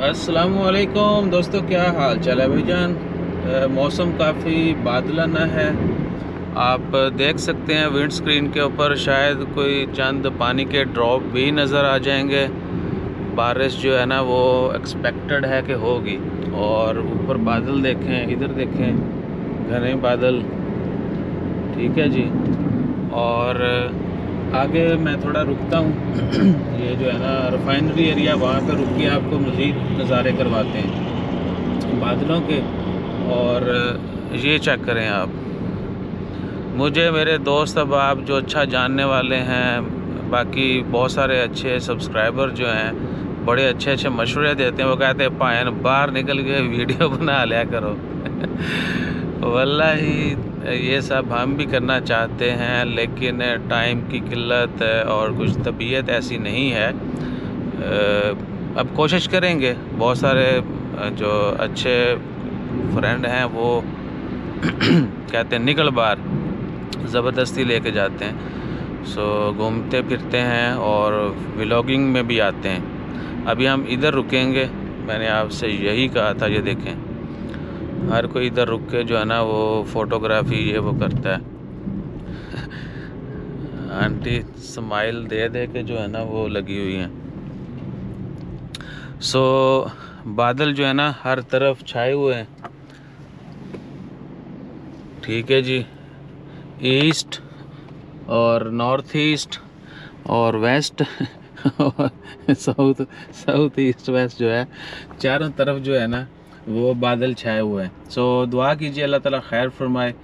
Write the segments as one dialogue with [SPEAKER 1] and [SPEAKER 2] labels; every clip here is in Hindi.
[SPEAKER 1] अस्सलामुअलैकुम दोस्तों, क्या हाल चाल है भाईजान। मौसम काफ़ी बादलाना है। आप देख सकते हैं विंड स्क्रीन के ऊपर शायद कोई चंद पानी के ड्रॉप भी नज़र आ जाएंगे। बारिश जो है ना वो एक्सपेक्टेड है कि होगी। और ऊपर बादल देखें, इधर देखें, घने बादल। ठीक है जी। और आगे मैं थोड़ा रुकता हूँ ये जो है ना रिफाइनरी एरिया, वहाँ पे रुक के आपको मज़ीद नज़ारे करवाते हैं बादलों के। और ये चेक करें आप, मुझे मेरे दोस्त अब आप जो अच्छा जानने वाले हैं, बाकी बहुत सारे अच्छे सब्सक्राइबर जो हैं बड़े अच्छे अच्छे मशवरे देते हैं। वो कहते हैं पायन बाहर निकल के वीडियो बना लिया करो वल्लाही ये सब हम भी करना चाहते हैं, लेकिन टाइम की किल्लत और कुछ तबीयत ऐसी नहीं है। अब कोशिश करेंगे। बहुत सारे जो अच्छे फ्रेंड हैं वो कहते हैं निकल बाहर, ज़बरदस्ती लेके जाते हैं। सो घूमते फिरते हैं और व्लॉगिंग में भी आते हैं। अभी हम इधर रुकेंगे, मैंने आपसे यही कहा था। ये देखें, हर कोई इधर रुक के जो है ना वो फ़ोटोग्राफी ये वो करता है आंटी स्माइल दे दे के जो है ना वो लगी हुई हैं। सो बादल जो है ना हर तरफ छाए हुए हैं। ठीक है जी। ईस्ट और नॉर्थ ईस्ट और वेस्ट और साउथ साउथ ईस्ट वेस्ट जो है, चारों तरफ जो है ना वो बादल छाए हुए हैं। सो दुआ कीजिए अल्लाह ताला खैर फरमाए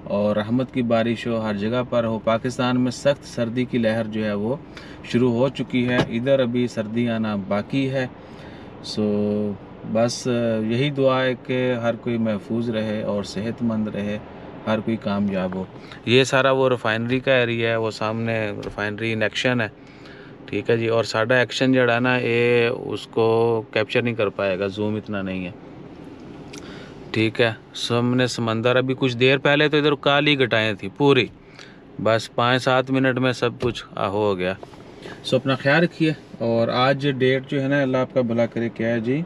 [SPEAKER 1] और रहमत की बारिश हो, हर जगह पर हो। पाकिस्तान में सख्त सर्दी की लहर जो है वो शुरू हो चुकी है, इधर अभी सर्दी आना बाकी है। सो बस यही दुआ है कि हर कोई महफूज रहे और सेहतमंद रहे, हर कोई कामयाब हो। ये सारा वो रिफाइनरी का एरिया है, वो सामने रिफाइनरी इन एक्शन है। ठीक है जी। और साडा एक्शन जड़ा ना ये उसको कैप्चर नहीं कर पाएगा, जूम इतना नहीं है। ठीक है। सामने समंदर, अभी कुछ देर पहले तो इधर काली घटाएं थी पूरी, बस 5-7 मिनट में सब कुछ हो गया। सो अपना ख्याल रखिए। और आज डेट जो है ना अल्लाह आपका भला करे, क्या है जी,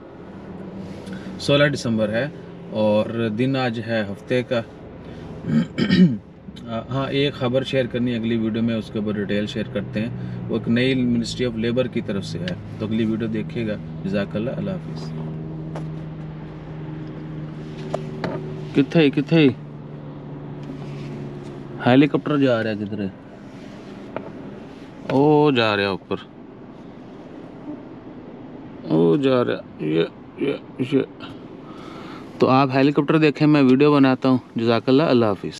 [SPEAKER 1] 16 दिसंबर है और दिन आज है हफ्ते का। हाँ, एक ख़बर शेयर करनी है अगली वीडियो में, उसके ऊपर डिटेल शेयर करते हैं। वो एक नई मिनिस्ट्री ऑफ लेबर की तरफ से है, तो अगली वीडियो देखिएगा। जज़ाकल्लाह, अल्लाह हाफिज़। किथे हेलीकॉप्टर जा रहा है, किधर है? ओ जा रहा ऊपर, ओ जा रहा ये। तो आप हेलीकॉप्टर देखें, मैं वीडियो बनाता हूँ। जज़ाकल्लाह, अल्लाह हाफिज़।